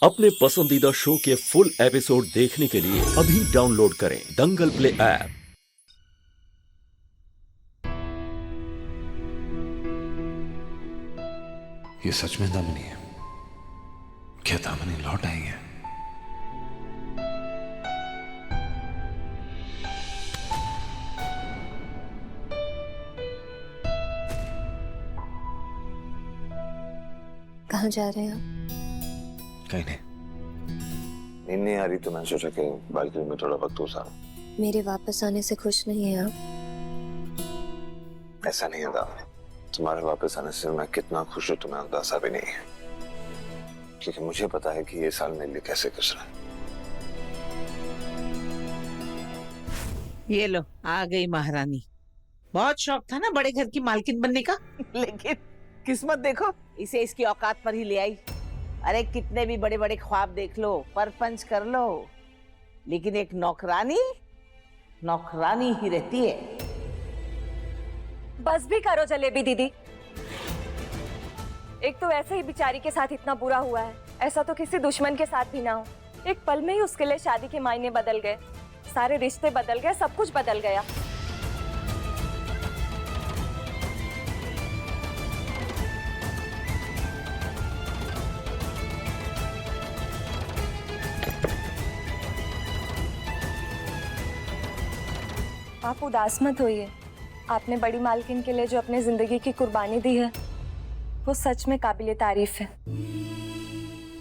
अपने पसंदीदा शो के फुल एपिसोड देखने के लिए अभी डाउनलोड करें दंगल प्ले ऐप। ये सच में दामिनी है? क्या दामिनी लौट आई है? कहाँ जा रहे हैं आप? कहीं नहीं। नींद नहीं आ रही तो मैं सोचा कि बालकनी में थोड़ा वक्त गुजारूं। मेरे वापस आने से खुश नहीं है आप? ऐसा नहीं है दामिनी, तुम्हारे वापस आने से मैं कितना खुश हूं तुम्हें अंदाजा भी नहीं है, क्योंकि मुझे पता है कि ये साल मेरे लिए कैसे गुजरा। ये लो आ गई महारानी। बहुत शौक था ना बड़े घर की मालकिन बनने का लेकिन किस्मत देखो, इसे इसकी औकात पर ही ले आई। अरे कितने भी बड़े बड़े ख्वाब देख लो, परपंच कर लो, लेकिन एक नौकरानी नौकरानी ही रहती है। बस भी करो जलेबी दीदी। एक तो ऐसे ही बेचारी के साथ इतना बुरा हुआ है, ऐसा तो किसी दुश्मन के साथ भी ना हो। एक पल में ही उसके लिए शादी के मायने बदल गए, सारे रिश्ते बदल गए, सब कुछ बदल गया। आप उदास मत होइए। आपने बड़ी मालकिन के लिए जो अपने जिंदगी की कुर्बानी दी है वो सच में काबिले तारीफ है।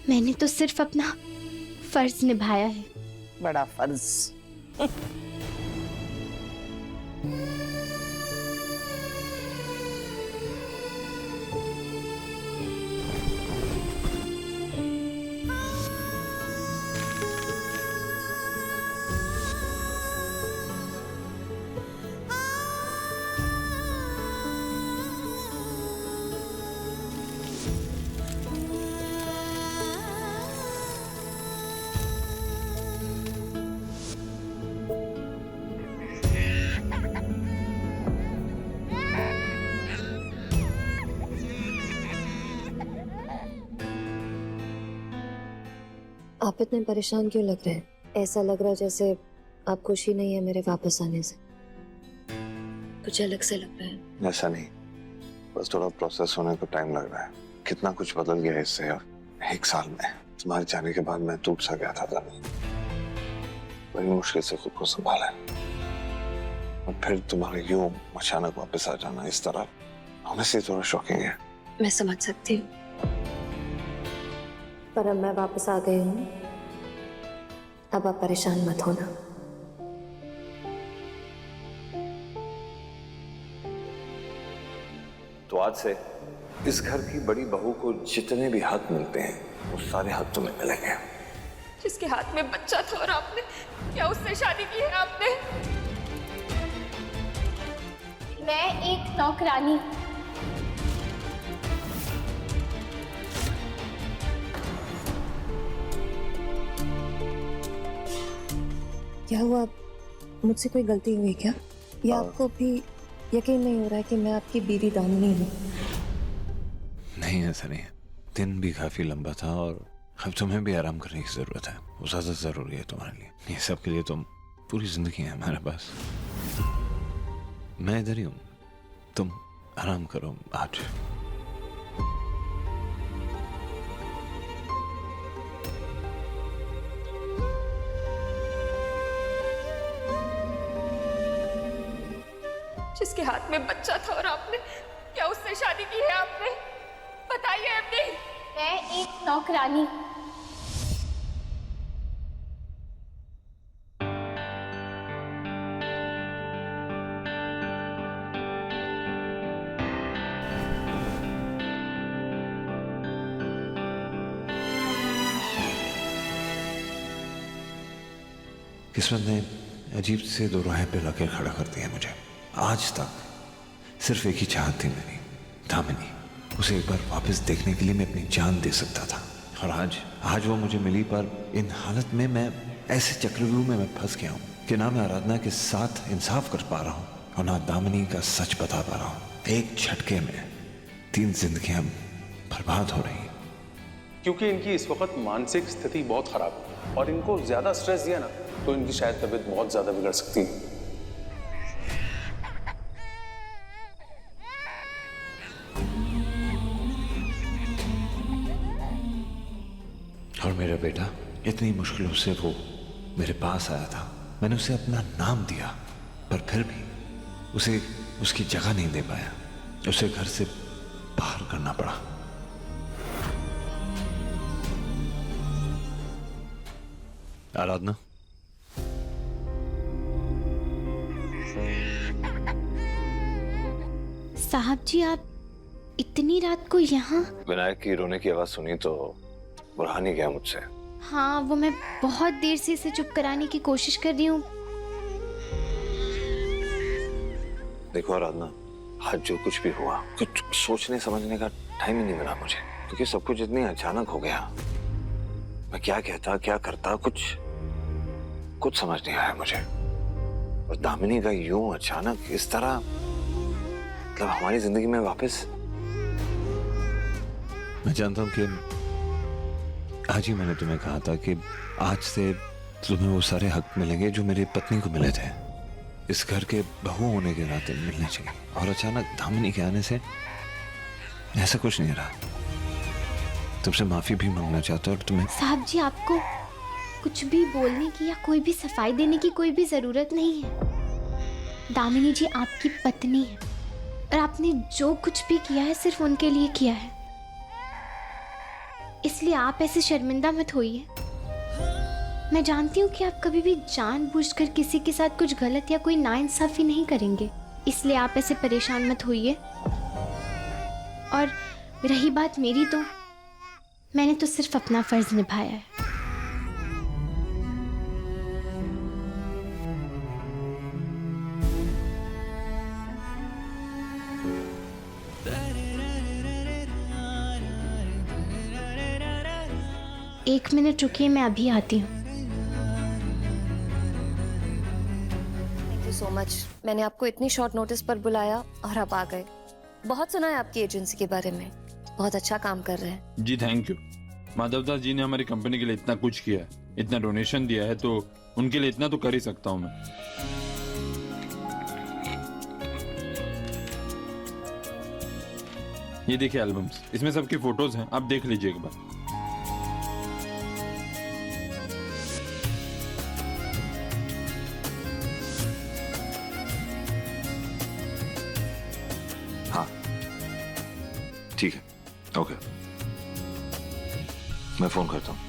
मैंने तो सिर्फ अपना फर्ज निभाया है। बड़ा फर्ज। आप इतने परेशान क्यों लग रहे हैं? ऐसा लग रहा है जैसे आप खुशी नहीं है मेरे वापस आने से। कुछ अलग से लग रहा है। ऐसा नहीं, बस थोड़ा प्रोसेस होने को टाइम लग रहा है। कितना कुछ बदल गया इससे और एक साल में। तुम्हारे जाने के बाद मैं टूट सा गया था दामिनी, बड़ी मुश्किल से खुद को संभाला, और फिर तुम्हारे यूं अचानक वापस आ जाना इस तरह ऑनेस्टली थोड़ा शॉकिंग है। मैं समझ सकती हूँ, पर अब मैं वापस आ गई हूँ। अब आप परेशान मत होना। तो आज से इस घर की बड़ी बहू को जितने भी हक मिलते हैं वो सारे हक तुम्हें मिलेंगे। जिसके हाथ में बच्चा था और आपने क्या उससे शादी की है आपने? मैं एक नौकरानी। क्या हुआ? मुझसे कोई गलती हुई क्या? या आपको भी यकीन नहीं हो रहा है कि मैं आपकी बीवी दामिनी हूँ? नहीं, ऐसा नहीं है। दिन भी काफी लंबा था और अब तुम्हें भी आराम करने की जरूरत है। वो ज्यादा जरूरी है तुम्हारे लिए। ये सब के लिए तुम पूरी जिंदगी है हमारे पास। मैं इधर ही हूँ, तुम आराम करो आज। जिसके हाथ में बच्चा था और आपने क्या उससे शादी की है आपने? बताइए अपनी। मैं एक नौकरानी। किस्मत ने अजीब से दो राहें पे लाके खड़ा कर दिया मुझे। आज तक सिर्फ एक ही चाहत थी मेरी, दामिनी। उसे एक बार वापस देखने के लिए मैं अपनी जान दे सकता था, और आज वो मुझे मिली। पर इन हालत में मैं ऐसे चक्रव्यूह में मैं फंस गया हूँ कि ना मैं आराधना के साथ इंसाफ कर पा रहा हूँ और ना दामिनी का सच बता पा रहा हूँ। एक झटके में 3 जिंदगियां बर्बाद हो रही। क्योंकि इनकी इस वक्त मानसिक स्थिति बहुत खराब है और इनको ज्यादा स्ट्रेस दिया ना तो इनकी शायद तबीयत बहुत ज्यादा बिगड़ सकती है। और मेरा बेटा इतनी मुश्किलों से वो मेरे पास आया था, मैंने उसे अपना नाम दिया, पर फिर भी उसे उसकी जगह नहीं दे पाया, उसे घर से बाहर करना पड़ा। आराधना, साहब जी आप इतनी रात को यहाँ? विनायक की रोने की आवाज सुनी तो बुरहान ही गया मुझसे। हाँ, वो मैं बहुत देर से इसे चुप कराने की कोशिश कर रही हूँ। देखो आराधना, आज जो कुछ भी हुआ, कुछ सोचने समझने का टाइम ही नहीं मिला मुझे, क्योंकि सब कुछ इतनी अचानक हो गया। मैं क्या कहता क्या करता कुछ समझ नहीं आया मुझे। और दामिनी का यूं अचानक इस तरह, मतलब हमारी जिंदगी में वापस। मैं जानता हूं कि आज ही मैंने तुम्हें कहा था कि आज से तुम्हें वो सारे हक मिलेंगे जो मेरी पत्नी को मिले थे, इस घर के बहू होने के नाते मिलने चाहिए। और अचानक दामिनी के आने से ऐसा कुछ नहीं रहा। तुमसे माफी भी मांगना चाहता और तुम्हें। साहब जी आपको कुछ भी बोलने की या कोई भी सफाई देने की कोई भी जरूरत नहीं है। दामिनी जी आपकी पत्नी है और आपने जो कुछ भी किया है सिर्फ उनके लिए किया है, इसलिए आप ऐसे शर्मिंदा मत होइए। मैं जानती हूँ कि आप कभी भी जानबूझकर किसी के साथ कुछ गलत या कोई नाइंसाफी नहीं करेंगे, इसलिए आप ऐसे परेशान मत होइए। और रही बात मेरी, तो मैंने तो सिर्फ अपना फर्ज निभाया है। एक मिनट रुकिए, मैं अभी आती हूँ। Thank you so much. मैंने आपको इतनी शॉर्ट नोटिस पर बुलाया और आप आ गए। बहुत सुना है आपकी एजेंसी के बारे में, बहुत अच्छा काम कर रहे हैं। जी थैंक यू। माधवदास जी ने हमारी कंपनी के लिए इतना कुछ किया है, इतना डोनेशन दिया है, तो उनके लिए इतना तो कर ही सकता हूँ मैं। ये देखिए एल्बम्स, इसमें सबकी फोटोज हैं, आप देख लीजिए एक बार। हाँ ठीक है, ओके, मैं फोन करता हूँ।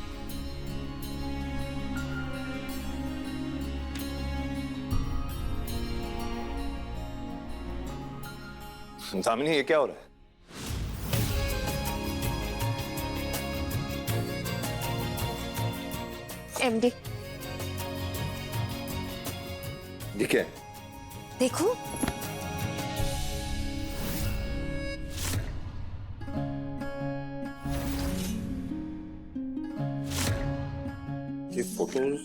दामिनी ये क्या हो रहा है? एमडी ठीक है, देखो ये फोटोज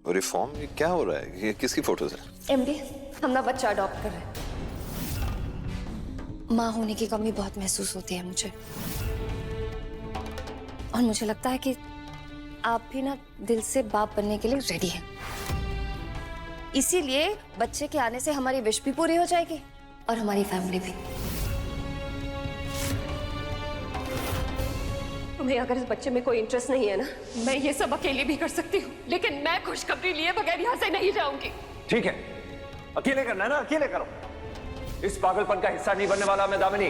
और ये फॉर्म, ये क्या हो रहा है? ये किसकी फोटोज है? एमडी हम ना बच्चा अडॉप्ट कर रहे हैं। माँ होने की कमी बहुत महसूस होती है मुझे, और मुझे लगता है कि आप भी ना दिल से बाप बनने के लिए रेडी हैं। इसीलिए बच्चे के आने से हमारी विश भी पूरी हो जाएगी और हमारी फैमिली भी। तुम्हें अगर इस बच्चे में कोई इंटरेस्ट नहीं है ना, मैं ये सब अकेली भी कर सकती हूँ, लेकिन मैं खुशखबरी लिए बगैर यहाँ से नहीं जाऊंगी। ठीक है, अकेले करना है ना, अकेले करो। इस पागलपन का हिस्सा नहीं बनने वाला मैं दामिनी।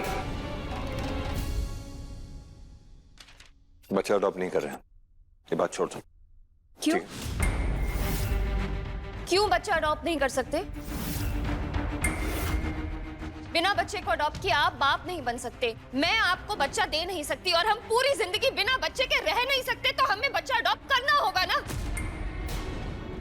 बच्चा अडॉप्ट नहीं कर रहे हैं, ये बात छोड़ दो। क्यों? क्यों बच्चा अडॉप्ट नहीं कर सकते? बिना बच्चे को अडॉप्ट किए आप बाप नहीं बन सकते। मैं आपको बच्चा दे नहीं सकती और हम पूरी जिंदगी बिना बच्चे के रह नहीं सकते, तो हमें बच्चा अडॉप्ट करना होगा ना।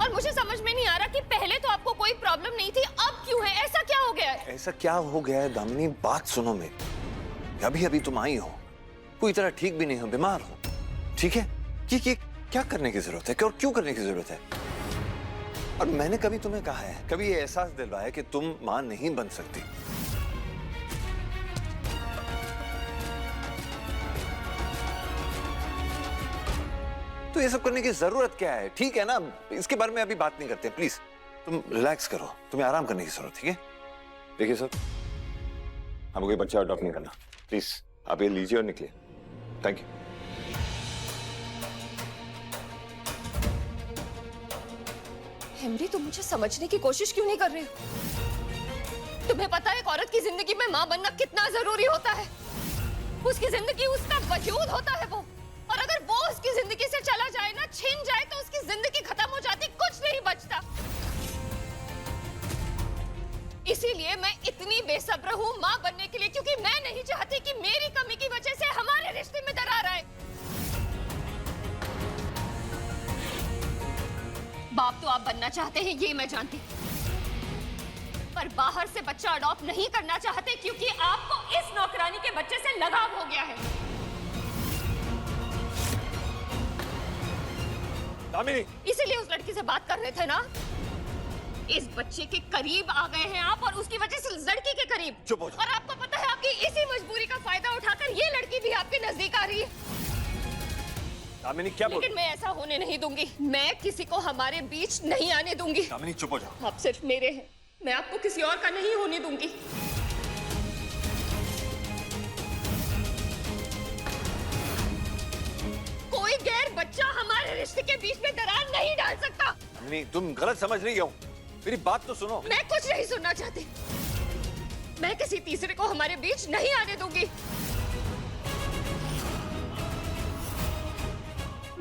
और मुझे समझ में नहीं आ रहा कि पहले तो आपको कोई प्रॉब्लम नहीं थी, अब क्यों है? ऐसा क्या हो गया है? ऐसा क्या हो गया है दामिनी? बात सुनो मेरी, अभी अभी तुम आई हो, कोई तरह ठीक भी नहीं हो, बीमार हो, ठीक है? ये क्या करने की जरूरत है? क्यों करने की जरूरत है? और मैंने कभी तुम्हें कहा है, कभी ये एहसास दिलवाया कि तुम मां नहीं बन सकती? तो ये सब करने की जरूरत क्या है? ठीक है ना, इसके बारे में अभी बात नहीं करते, प्लीज तुम रिलैक्स करो, तुम्हें आराम करने की जरूरत है, ठीक है? देखिए सर, हमको कोई बच्चा अडॉप्ट नहीं करना, प्लीज आप ये लीजिए और निकलिए। Thank you. हेनरी, तुम मुझे समझने की कोशिश क्यों नहीं कर रहे हो? तुम्हें पता है एक औरत की जिंदगी में माँ बनना कितना जरूरी होता है? उसकी जिंदगी उसका वजूद होता है वो, और अगर वो उसकी जिंदगी से चला जाए ना, छिन जाए, तो उसकी जिंदगी खत्म हो जाती, कुछ नहीं बचता। इसीलिए मैं इतनी बेसब्र हूँ माँ बनने के लिए, क्योंकि मैं नहीं चाहती कि मेरी कमी की वजह से हमारे रिश्ते में दरार आए। बाप तो आप बनना चाहते हैं, ये मैं जानती, पर बाहर से बच्चा अडॉप्ट नहीं करना चाहते क्योंकि आपको इस नौकरानी के बच्चे से लगाव हो गया है। दामिनी, इसीलिए उस लड़की से बात कर रहे थे ना? इस बच्चे के करीब आ गए हैं आप, और उसकी वजह से इस लड़की के करीब। चुप हो जाओ। और आपको पता है आपकी इसी मजबूरी का फायदा उठाकर ये लड़की भी आपके नजदीक आ रही है। दामिनी क्या बोल? लेकिन मैं ऐसा होने नहीं दूंगी। मैं किसी को हमारे बीच नहीं आने दूंगी। दामिनी चुप हो जाओ। आप सिर्फ मेरे हैं, मैं आपको किसी और का नहीं होने दूंगी। कोई गैर बच्चा हमारे रिश्ते के बीच में दरार नहीं डाल सकता। दामिनी तुम गलत समझ रही हो, मेरी बात तो सुनो। मैं कुछ नहीं सुनना चाहती। मैं किसी तीसरे को हमारे बीच नहीं आने दूंगी।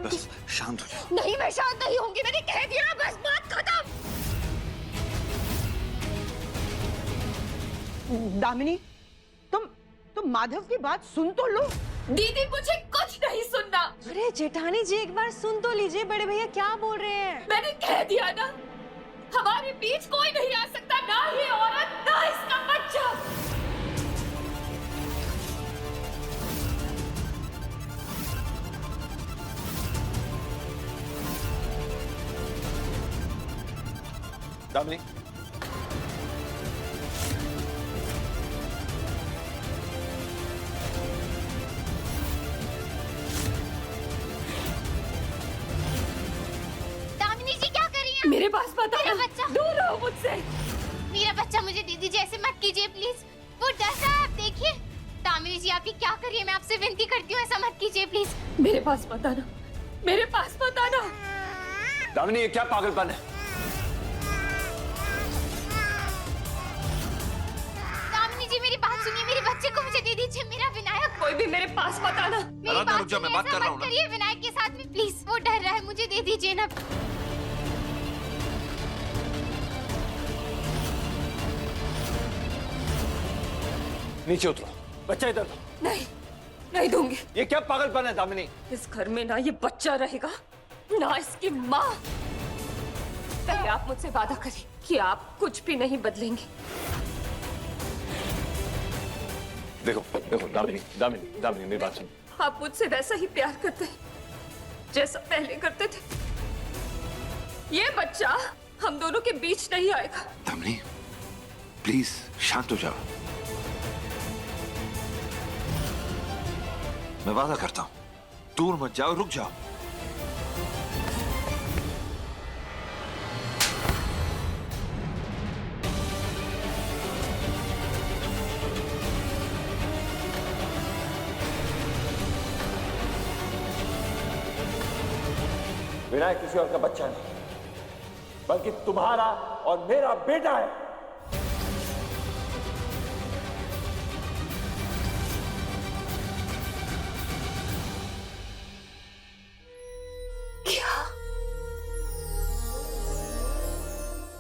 बस शांत हो जाओ। नहीं, मैं शांत नहीं होंगी। मैंने कह दिया ना, बस बात खत्म। दामिनी, तुम माधव की बात सुन तो लो। दीदी, मुझे कुछ नहीं सुनना। अरे जेठानी जी, एक बार सुन तो लीजिए, बड़े भैया क्या बोल रहे हैं। मैंने कह दिया ना, हमारे बीच कोई नहीं आ सकता, ना ये औरत, ना इसका बच्चा। दामिनी, दामिनी जी क्या कर रही हैं? मेरे पास पता है, मेरा बच्चा। दूर रहो मुझसे। मेरा बच्चा मुझे दे दीजिए, ऐसे मत कीजिए प्लीज। वो डर रहा है, आप देखिए। दामिनी जी आप ये क्या कर रही है? मैं आपसे विनती करती हूँ, ऐसा मत कीजिए प्लीज। मेरे पास मत आना, मेरे पास मत आना। दामिनी ये क्या पागलपन है? दामिनी जी मेरी बात सुनिए, मेरे बच्चे को मुझे दे दीजिए, मेरा विनायक। कोई भी मेरे पास मत आना। मेरी बात सुनिए, मैं बात कर रहा हूँ ऐसा ना। मत करिए विनायक के साथ में प्लीज। वो डर रहा है, मुझे दे दीजिए ना। नीचे उतरो, बच्चा इधर दो। नहीं, नहीं दूंगी। ये क्या पागलपन है दामिनी? इस घर में ना ये बच्चा रहेगा, ना इसकी माँ। पहले आप मुझसे वादा करिए कि आप कुछ भी नहीं बदलेंगे। देखो देखो दामिनी, दामिनी, दामिनी मेरी बात सुनो। आप मुझसे वैसा ही प्यार करते हैं जैसा पहले करते थे। ये बच्चा हम दोनों के बीच नहीं आएगा। दामिनी प्लीज शांत हो जाओ। मैं वादा करता हूं, दूर मत जाओ, रुक जाओ। विनायक किसी और का बच्चा नहीं, बल्कि तुम्हारा और मेरा बेटा है।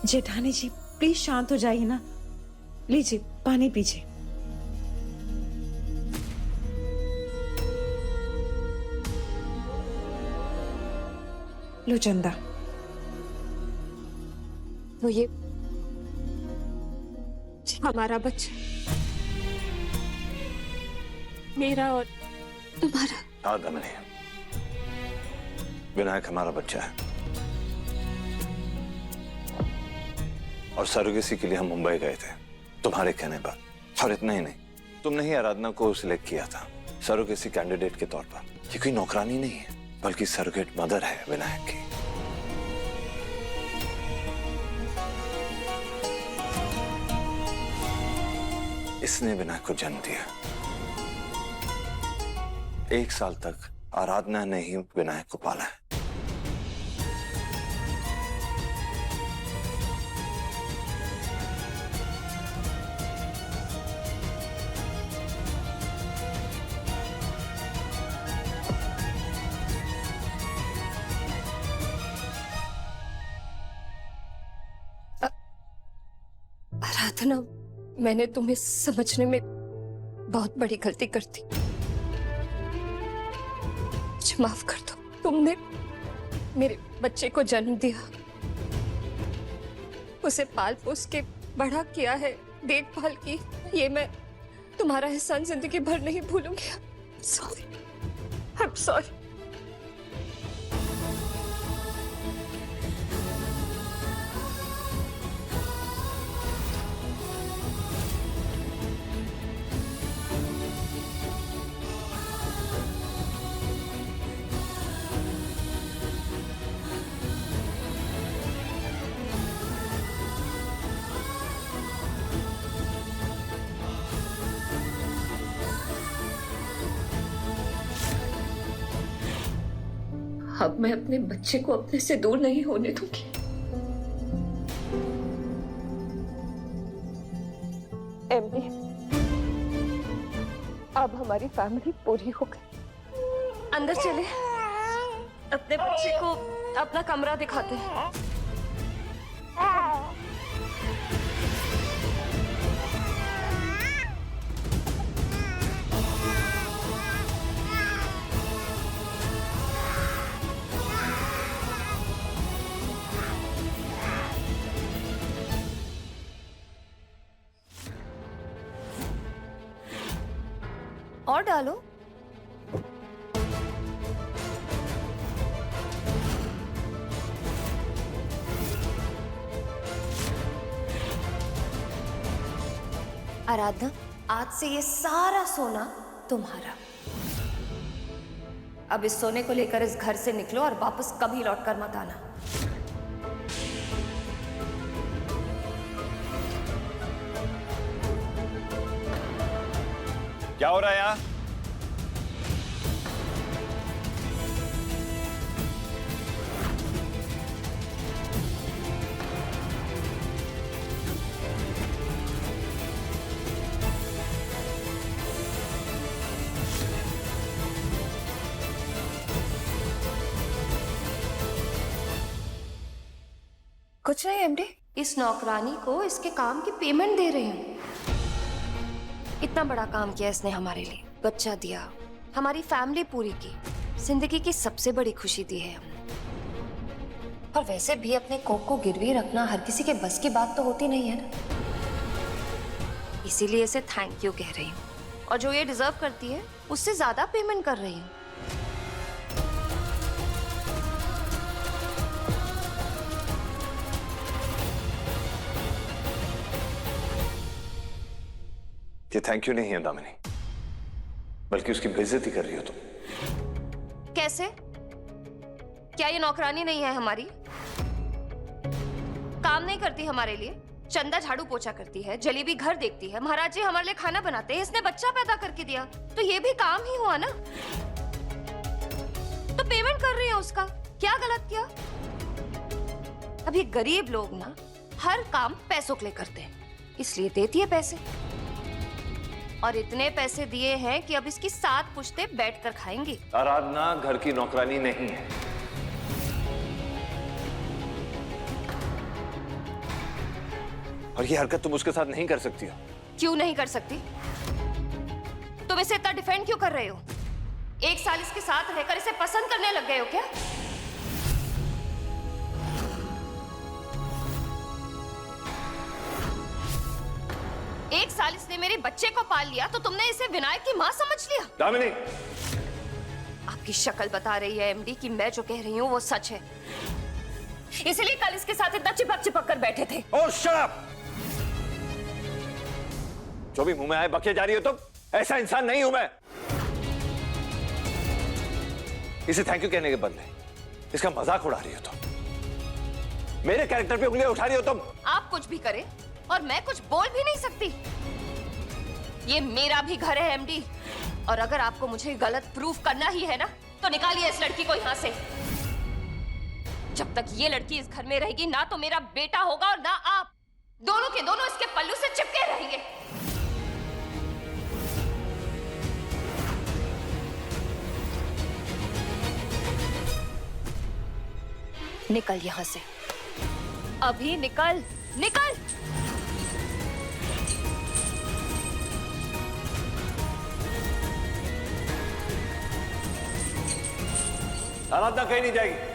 जेठानी जी प्लीज शांत हो जाइए ना। लीजिए पानी पीजिए। लो चंदा। वो ये हमारा बच्चा, मेरा और तुम्हारा। हाँ दामिनी, विनायक हमारा बच्चा है और सरोगेसी के लिए हम मुंबई गए थे तुम्हारे कहने पर। और इतना ही नहीं, तुमने ही आराधना को सिलेक्ट किया था सरोगेसी कैंडिडेट के तौर पर। ये कोई नौकरानी नहीं है, बल्कि सरगेट मदर है विनायक की। इसने विनायक को जन्म दिया। 1 साल तक आराधना ने ही विनायक को पाला है। आराधना, मैंने तुम्हें समझने में बहुत बड़ी गलती कर दी। मुझे माफ कर दो। तुमने मेरे बच्चे को जन्म दिया, उसे पाल पोस के बड़ा किया है, देखभाल की। ये मैं तुम्हारा एहसान जिंदगी भर नहीं भूलूंगी। Sorry, I am sorry. अब मैं अपने बच्चे को अपने से दूर नहीं होने दूंगी। एमडी, अब हमारी फैमिली पूरी हो गई। अंदर चले, अपने बच्चे को अपना कमरा दिखाते हैं। और डालो। आराधना, आज से ये सारा सोना तुम्हारा। अब इस सोने को लेकर इस घर से निकलो और वापस कभी लौट कर मत आना। क्या हो रहा है यहाँ? कुछ नहीं एमडी, इस नौकरानी को इसके काम की पेमेंट दे रही हूँ। इतना बड़ा काम किया इसने हमारे लिए, बच्चा दिया, हमारी फैमिली पूरी की, जिंदगी की सबसे बड़ी खुशी दी है हमने। और वैसे भी अपने कोक को गिरवी रखना हर किसी के बस की बात तो होती नहीं है ना। इसीलिए इसे थैंक यू कह रही हूँ, और जो ये डिजर्व करती है उससे ज्यादा पेमेंट कर रही हूँ। ये थैंक यू नहीं है दामिनी, बल्कि उसकी बेइज्जती कर रही हो तुम। कैसे? क्या ये नौकरानी नहीं है हमारी? काम नहीं करती हमारे लिए, चंदा झाड़ू पोछा करती है, जलेबी घर देखती है, महाराज जी हमारे लिए खाना बनाते हैं, इसने बच्चा पैदा करके दिया, तो ये भी काम ही हुआ ना। तो पेमेंट कर रही है उसका, क्या गलत किया? अब ये गरीब लोग ना हर काम पैसों के लिए करते हैं, इसलिए देती है पैसे। और इतने पैसे दिए हैं कि अब इसकी 7 पुश्ते बैठकर खाएंगी। आराधना घर की नौकरानी नहीं है। और ये हरकत तुम उसके साथ नहीं कर सकती हो। क्यों नहीं कर सकती? तुम इसे इतना डिफेंड क्यों कर रहे हो? 1 साल इसके साथ रहकर इसे पसंद करने लग गए हो क्या? एक साल इसने मेरे बच्चे को पाल लिया तो तुमने इसे विनायक की मां समझ लिया। दामिनी, आपकी शक्ल बता रही है एमडी कि मैं जो कह रही हूँ वो सच है। इसलिए कल इसके साथ इतना चिपक कर बैठे थे। ओह शट अप! जो भी मुंह में आए बके जा रही हो तुम। ऐसा इंसान नहीं हूं मैं। इसे थैंक यू कहने के बदले इसका मजाक उड़ा रही हो तुम, मेरे कैरेक्टर पे उंगलियां उठा रही हो तुम। आप कुछ भी करें और मैं कुछ बोल भी नहीं सकती। ये मेरा भी घर है एमडी, और अगर आपको मुझे गलत प्रूफ करना ही है ना तो निकालिए इस लड़की को यहाँ से। जब तक ये लड़की इस घर में रहेगी ना तो मेरा बेटा होगा और ना आप। दोनों के दोनों इसके पल्लू से चिपके रहेंगे। निकल यहां से, अभी निकल, निकल। आराधना कहीं नहीं जाएगी।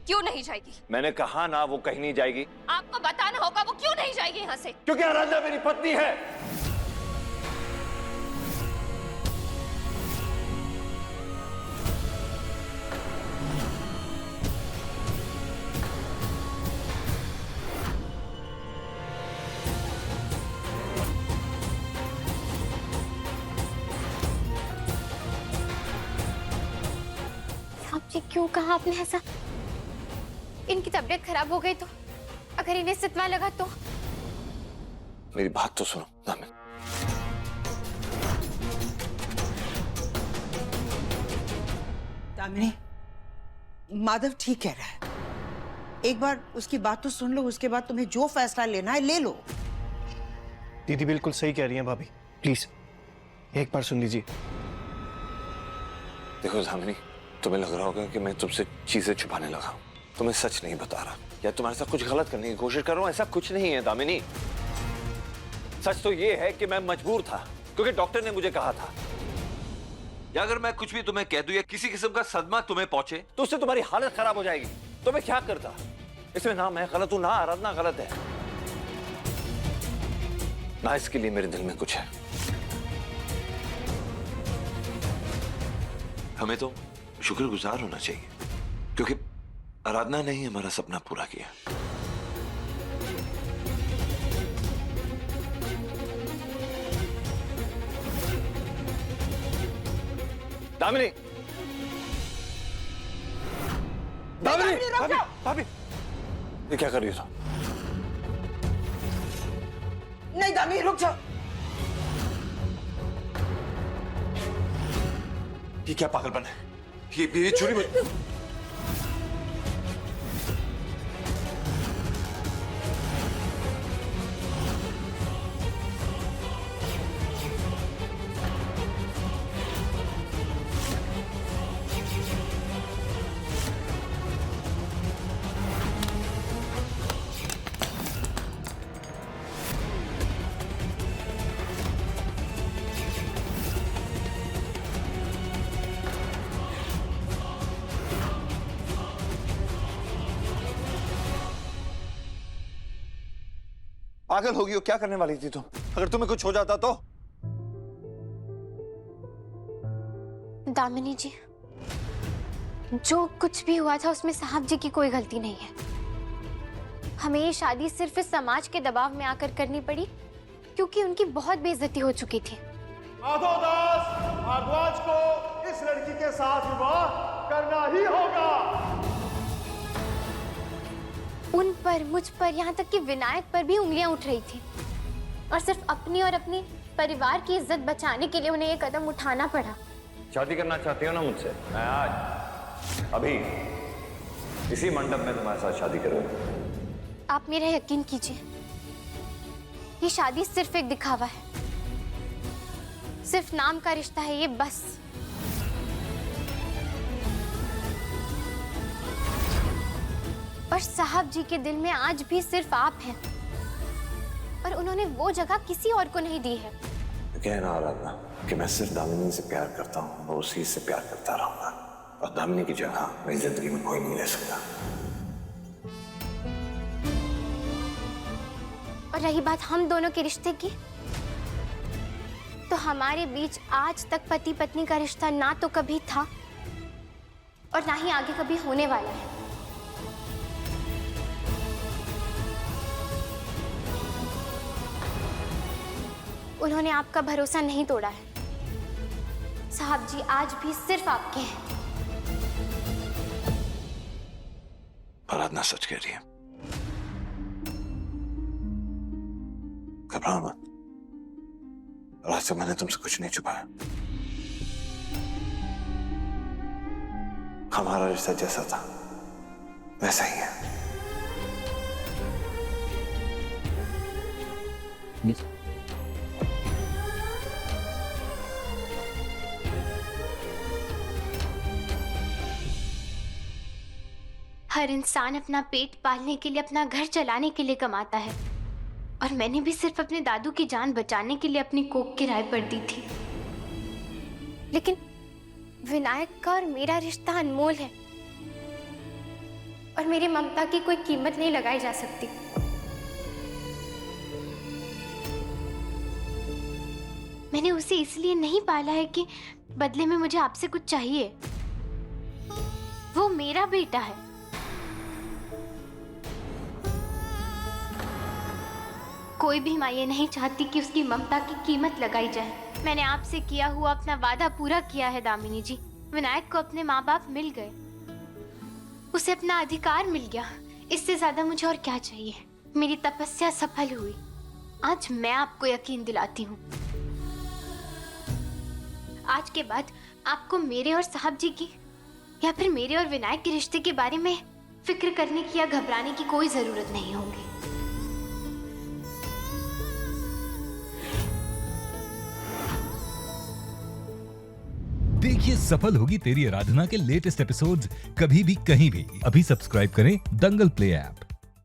क्यों नहीं जाएगी? मैंने कहा ना वो कहीं नहीं जाएगी। आपको बताना होगा वो क्यों नहीं जाएगी यहाँ से। क्योंकि आराधना मेरी पत्नी है। आपने क्यों कहा आपने ऐसा? इनकी तबीयत खराब हो गई तो, अगर इन्हें सतमा लगा तो? मेरी बात तो सुनो दामिनी। दामिनी, माधव ठीक कह रहा है। एक बार उसकी बात तो सुन लो, उसके बाद तुम्हें जो फैसला लेना है ले लो। दीदी बिल्कुल सही कह रही हैं भाभी, प्लीज एक बार सुन लीजिए। देखो दामिनी, तुम्हें लग रहा होगा कि मैं तुमसे चीजें छुपाने लगा हूं, तुम्हें सच नहीं बता रहा या तुम्हारे साथ कुछ गलत करने की कोशिश कर रहा हूं। ऐसा कुछ नहीं है दामिनी। सच तो ये है कि मैं मजबूर था क्योंकि डॉक्टर ने मुझे कहा था, या अगर मैं कुछ भी तुम्हें कह दूं या किसी किस्म का सदमा तुम्हें पहुंचे तो उससे तुम्हारी हालत खराब हो जाएगी। तो मैं क्या करता? इसमें ना मैं गलत हूं ना आराधना गलत है, ना इसके लिए मेरे दिल में कुछ है। हमें तो शुक्रगुजार होना चाहिए क्योंकि आराधना ने ही हमारा सपना पूरा किया। दामिनी, दामिनी, भाभी, भाभी, ये क्या कर रही हो? नहीं दामिनी, रुक जाओ। ये क्या पागलपन है? ये छुरी मत। पागल होगी हो, क्या करने वाली थी तुम? अगर तुम्हें कुछ हो जाता तो? दामिनी जी, जो कुछ भी हुआ था उसमें साहब जी की कोई गलती नहीं है। हमें ये शादी सिर्फ इस समाज के दबाव में आकर करनी पड़ी क्योंकि उनकी बहुत बेइज्जती हो चुकी थी। माधव दास भारद्वाज को इस लड़की के साथ विवाह करना ही होगा। उन पर, मुझ पर, यहाँ तक कि विनायक पर भी उंगलियां उठ रही थी और सिर्फ अपनी और अपने परिवार की इज्जत बचाने के लिए उन्हें ये कदम उठाना पड़ा। शादी करना चाहती हो ना मुझसे? मैं आज अभी इसी मंडप में तुम्हारे साथ शादी करूंगा। आप मेरा यकीन कीजिए, ये शादी सिर्फ एक दिखावा है, सिर्फ नाम का रिश्ता है ये, बस। और साहब जी के दिल में आज भी सिर्फ आप हैं और उन्होंने वो जगह किसी और को नहीं दी है। कहना आराधना कि मैं सिर्फ दामिनी से प्यार करता हूँ और उसी से प्यार करता रहूंगा और दामिनी की जगह मेरी जिंदगी में कोई नहीं ले सकता। और रही बात हम दोनों के रिश्ते की, तो हमारे बीच आज तक पति पत्नी का रिश्ता ना तो कभी था और ना ही आगे कभी होने वाला है। उन्होंने आपका भरोसा नहीं तोड़ा है। साहब जी आज भी सिर्फ आपके हैं। आराधना सच कह रही है। घबराओ मत। आज तक मैंने तुमसे कुछ नहीं छुपाया। हमारा रिश्ता जैसा था वैसा ही है। हर इंसान अपना पेट पालने के लिए, अपना घर चलाने के लिए कमाता है, और मैंने भी सिर्फ अपने दादू की जान बचाने के लिए अपनी कोख किराए पर दी थी। लेकिन विनायक का और मेरा रिश्ता अनमोल है और मेरी ममता की कोई कीमत नहीं लगाई जा सकती। मैंने उसे इसलिए नहीं पाला है कि बदले में मुझे आपसे कुछ चाहिए। वो मेरा बेटा है। कोई भी माँ ये नहीं चाहती कि उसकी ममता की कीमत लगाई जाए। मैंने आपसे किया हुआ अपना वादा पूरा किया है दामिनी जी। विनायक को अपने माँ बाप मिल गए, उसे अपना अधिकार मिल गया। इससे ज्यादा मुझे और क्या चाहिए। मेरी तपस्या सफल हुई। आज मैं आपको यकीन दिलाती हूँ, आज के बाद आपको मेरे और साहब जी की या फिर मेरे और विनायक के रिश्ते के बारे में फिक्र करने की या घबराने की कोई जरूरत नहीं होगी। देखिए सफल होगी तेरी आराधना के लेटेस्ट एपिसोड्स कभी भी कहीं भी। अभी सब्सक्राइब करें दंगल प्ले ऐप।